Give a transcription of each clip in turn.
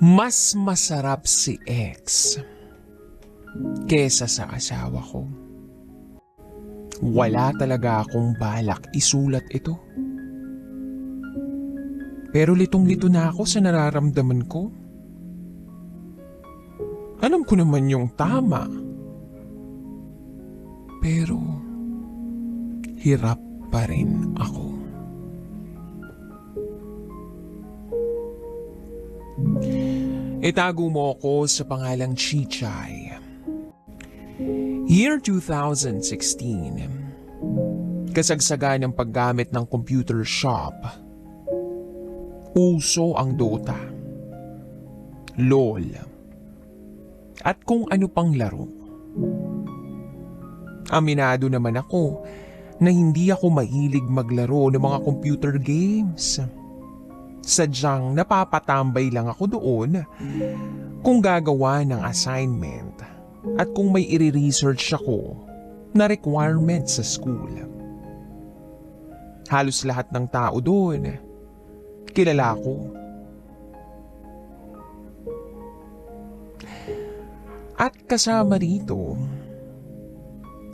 Mas masarap si ex kesa sa asawa ko. Wala talaga akong balak isulat ito. Pero litong-lito na ako sa nararamdaman ko. Alam ko naman yung tama. Pero hirap pa rin ako. Itago mo ako sa pangalang Chichay. Year 2016. Kasagsagan ng paggamit ng computer shop. Uso ang Dota, LOL, at kung ano pang laro. Aminado naman ako na hindi ako mahilig maglaro ng mga computer games. Sadyang napapatambay lang ako doon kung gagawa ng assignment at kung may i-research ako na requirement sa school. Halos lahat ng tao doon kilala ko. At kasama rito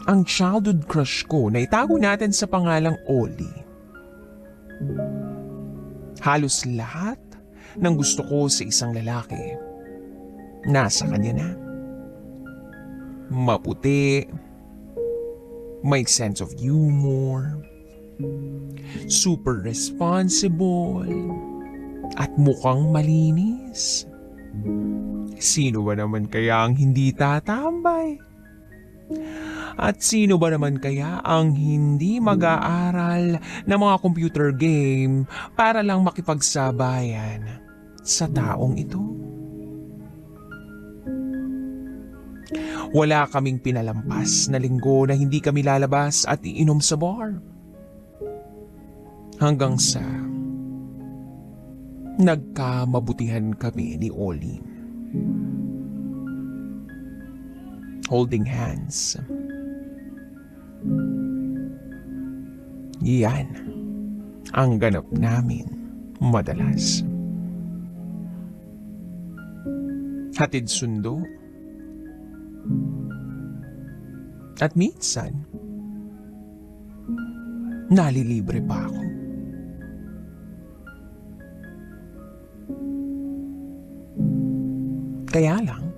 ang childhood crush ko na itago natin sa pangalang Oli. Halos lahat ng gusto ko sa isang lalaki nasa kanya na. Maputi, may sense of humor, super responsible, at mukhang malinis. Sino ba naman kaya ang hindi tatambay? At sino ba naman kaya ang hindi mag-aaral ng mga computer game para lang makipagsabayan sa taong ito? Wala kaming pinalampas na linggo na hindi kami lalabas at iinom sa bar. Hanggang sa nagkamabutihan kami ni Oli. Holding hands. Yan ang ganap namin madalas. Hatid sundo. At minsan, nalilibre pa ako. Kaya lang,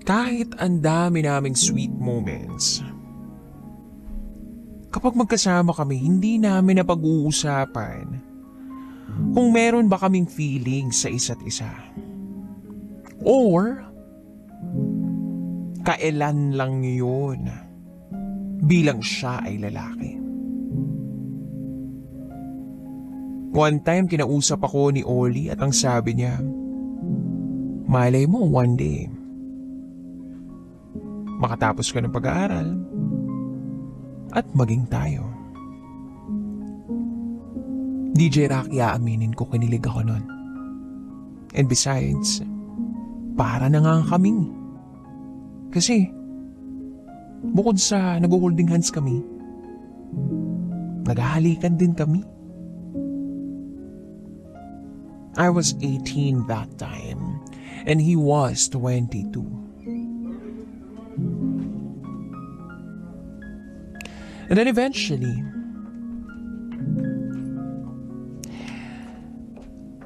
kahit ang dami naming sweet moments, kapag magkasama kami, hindi namin napag-uusapan kung meron ba kaming feelings sa isa't isa. Or, kailan lang yun bilang siya ay lalaki. One time, kinausap ako ni Oli at ang sabi niya, malay mo one day, makatapos ka ng pag-aaral at maging tayo. DJ Rocky, aaminin ko, kinilig ako nun. And besides, para na nga kami. Kasi, bukod sa nag-holding hands kami, naghahalikan din kami. I was 18 that time, and he was 22. And then eventually,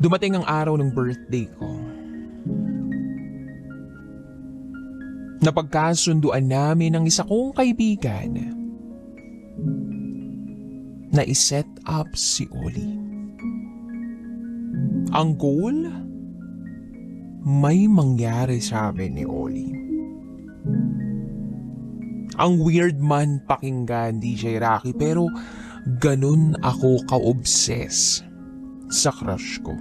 dumating ang araw ng birthday ko. Napagkasunduan namin ng isa kong kaibigan na iset up si Oli. Ang goal, may mangyari sa amin ni Oli. Ang weird man pakinggan, DJ Rocky, pero ganun ako ka-obsess sa crush ko.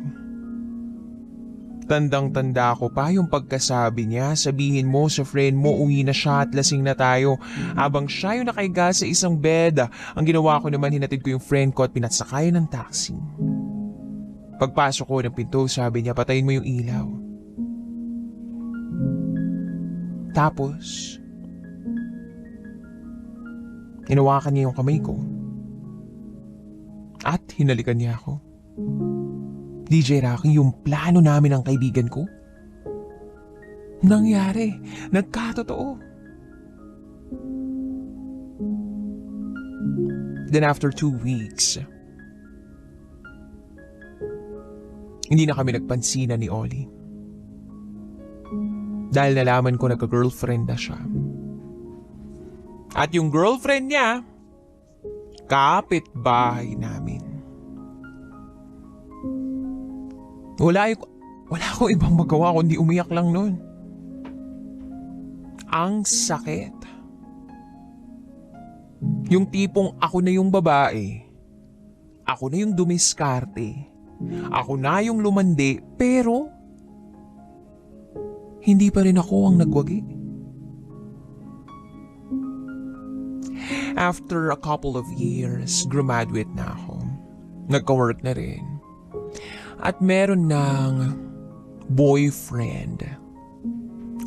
Tandang-tanda ko pa yung pagkasabi niya, sabihin mo sa friend mo uwi na siya at lasing na tayo. Habang siya yung nakaiga sa isang bed, ang ginawa ko naman, hinatid ko yung friend ko at pinatsakay ng taxi. Pagpasok ko ng pinto, sabi niya, patayin mo yung ilaw. Tapos, hinawakan niya yung kamay ko at hinalikan niya ako. DJ Rocky, yung plano namin ng kaibigan ko, nangyari, nagkatotoo. Then after 2 weeks, hindi na kami nagpansinan ni Ollie. Dahil nalaman ko nagka-girlfriend na siya. At yung girlfriend niya, kapitbahay namin. Wala akong ibang magawa kundi umiyak lang nun. Ang sakit. Yung tipong ako na yung babae, ako na yung dumiskarte, ako na yung lumandi, pero hindi pa rin ako ang nagwagi. After a couple of years, graduate na ako. Nagka-work na rin. At meron ng boyfriend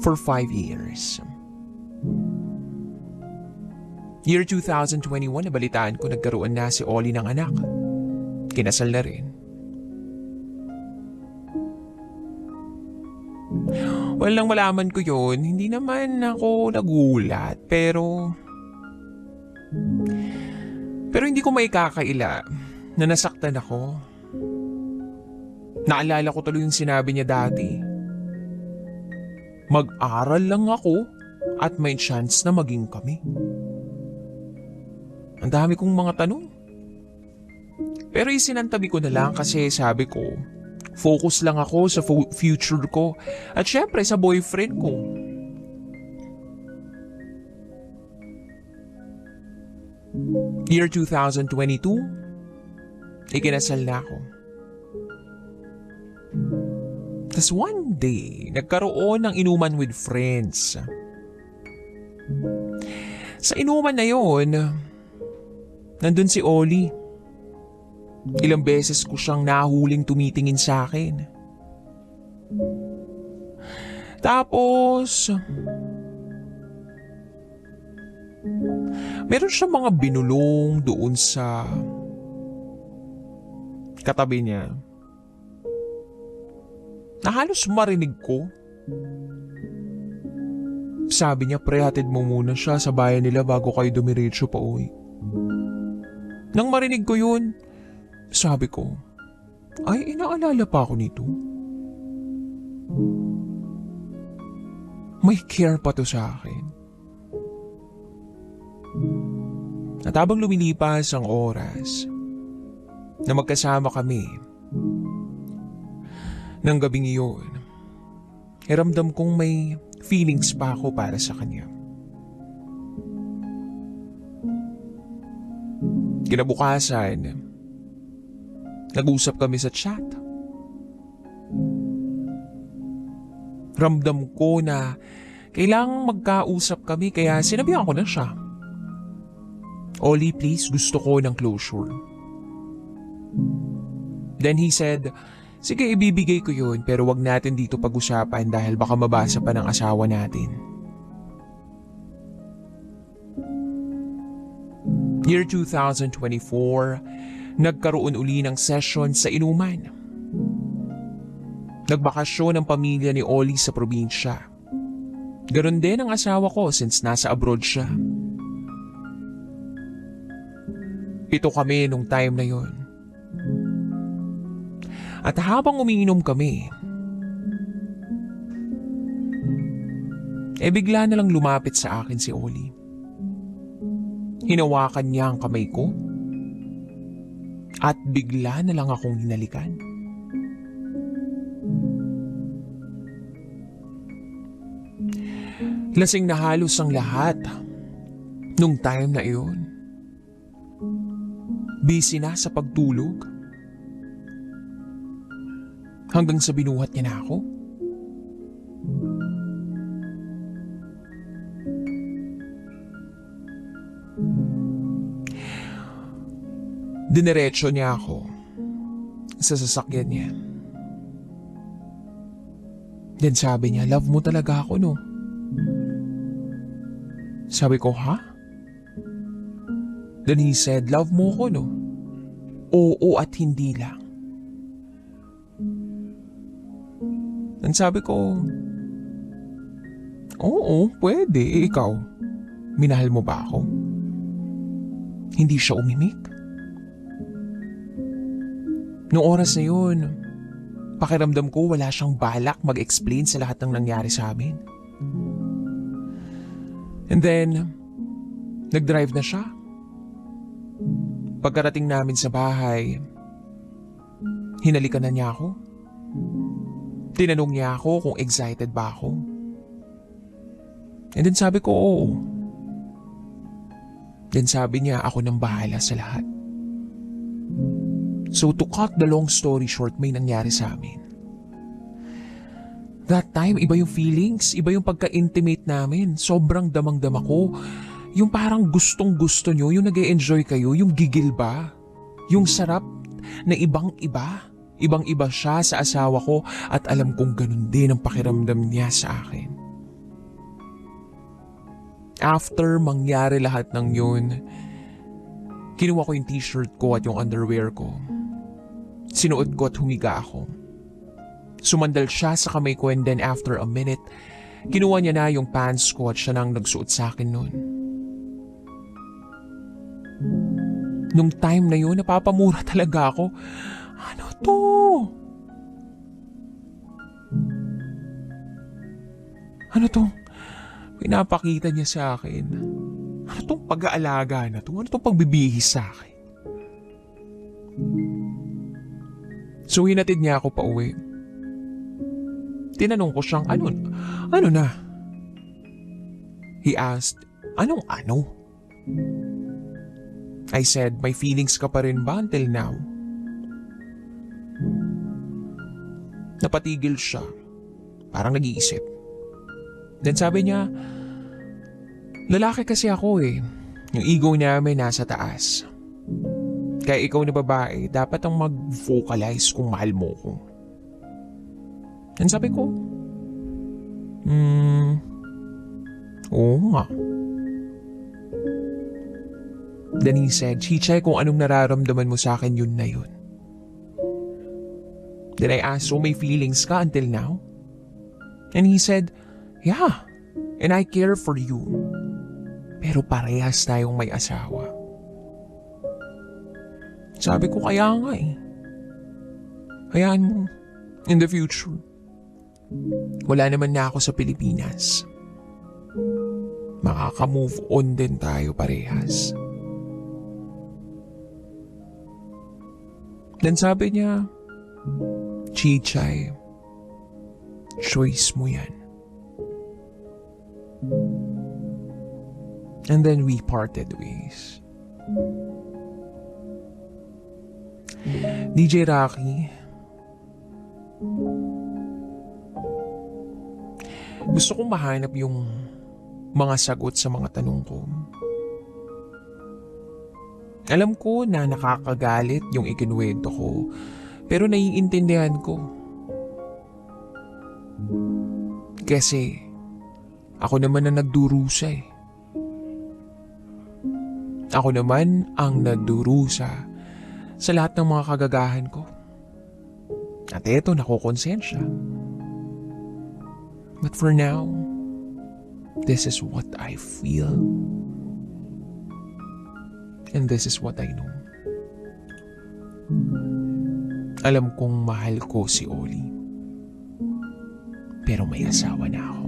for 5 years. Year 2021, nabalitaan ko nagkaroon na si Ollie ng anak. Kinasal na rin. Well, nang malaman ko yun, hindi naman ako nagulat. Pero hindi ko maikakaila na nasaktan ako. Naalala ko tuloy yung sinabi niya dati. Mag-aral lang ako at may chance na maging kami. Ang dami kong mga tanong. Pero isinantabi ko na lang kasi sabi ko, focus lang ako sa future ko at syempre sa boyfriend ko. Year 2022, ikinasal na ako. Tapos one day, nagkaroon ng inuman with friends. Sa inuman na yon, nandun si Ollie. Ilang beses ko siyang nahuling tumitingin sa akin. Tapos, meron siyang mga binulong doon sa katabi niya. Na halos marinig ko. Sabi niya, pre, hatid mo muna siya sa bayan nila bago kayo dumiretso pa uwi. Nang marinig ko yun, sabi ko, ay inaalala pa ako nito. May care pa to sa akin. At habang lumilipas ang oras na magkasama kami, ng gabing iyon, ramdam kong may feelings pa ako para sa kanya. Kinabukasan, nag-usap kami sa chat. Ramdam ko na kailangang magkausap kami kaya sinabihan ko na siya. Ollie, please, gusto ko ng closure. Then he said, sige, ibibigay ko yun pero wag natin dito pag-usapan dahil baka mabasa pa ng asawa natin. Year 2024, nagkaroon uli ng session sa inuman. Nagbakasyon ang pamilya ni Ollie sa probinsya. Ganon din ang asawa ko since nasa abroad siya. 7 kami nung time na yon. At habang umiinom kami, bigla na lang lumapit sa akin si Ollie. Hinawakan niya ang kamay ko at bigla na lang akong hinalikan. Lasing na halos ang lahat nung time na iyon. Busy na sa pagtulog. Hanggang sa binuhat niya na ako. Dinerecho niya ako sa sasakyan niya. Then sabi niya, love mo talaga ako, no? Sabi ko, ha? Then he said, love mo ko, no? Oo at hindi lang. Ang sabi ko, oo, pwede. Ikaw, minahal mo ba ako? Hindi siya umimik. Noong oras na yun, pakiramdam ko wala siyang balak mag-explain sa lahat ng nangyari sa amin. And then, nag-drive na siya. Pagkarating namin sa bahay, hinalikan na niya ako. Tinanong niya ako kung excited ba ako. And then sabi ko, oo. Then sabi niya ako nang bahala sa lahat. So to cut the long story short, may nangyari sa amin. That time, iba yung feelings, iba yung pagka-intimate namin. Sobrang damang-dama ko. Yung parang gustong-gusto nyo, yung nag-e-enjoy kayo, yung gigil ba? Yung sarap na ibang-iba. Ibang-iba siya sa asawa ko at alam kong ganun din ang pakiramdam niya sa akin. After mangyari lahat ng yun, kinuha ko yung t-shirt ko at yung underwear ko. Sinuot ko at humiga ako. Sumandal siya sa kamay ko and then after a minute, kinuha niya na yung pants ko at siya nang nagsuot sa akin nun. Nung time na yun, napapamura talaga ako. Ano to? Ano to? Pinapakita niya sa akin. Ano tong pag-aalaga na to? Ano tong pagbibihis sa akin? So hinatid niya ako pa uwi. Tinanong ko siyang ano na? He asked, anong ano? I said, may feelings ka pa rin ba until now? Napatigil siya. Parang nag-iisip. Then sabi niya, lalaki kasi ako eh. Yung ego namin nasa taas. Kaya ikaw na babae, dapat ang mag-vocalize kung mahal mo ko. Then sabi ko, oo nga. Then he said, Chichay, kung anong nararamdaman mo sa akin, yun na yun. Then I asked, so may feelings ka until now? And he said, yeah, and I care for you. Pero parehas tayong may asawa. Sabi ko, kaya nga eh. Hayaan mo, in the future, wala naman na ako sa Pilipinas. Makaka-move on din tayo parehas. Then sabi niya, Chichay, choice mo yan. And then we parted ways. DJ Rocky, gusto kong mahanap yung mga sagot sa mga tanong ko. Alam ko na nakakagalit yung ikinuwento ko, pero naiintindihan ko. Kasi ako naman ang nagdurusa eh. Ako naman ang nagdurusa sa lahat ng mga kagagahan ko. At eto, nakukonsensya. But for now, this is what I feel. And this is what I know. Alam kong mahal ko si Oli. Pero may asawa na ako.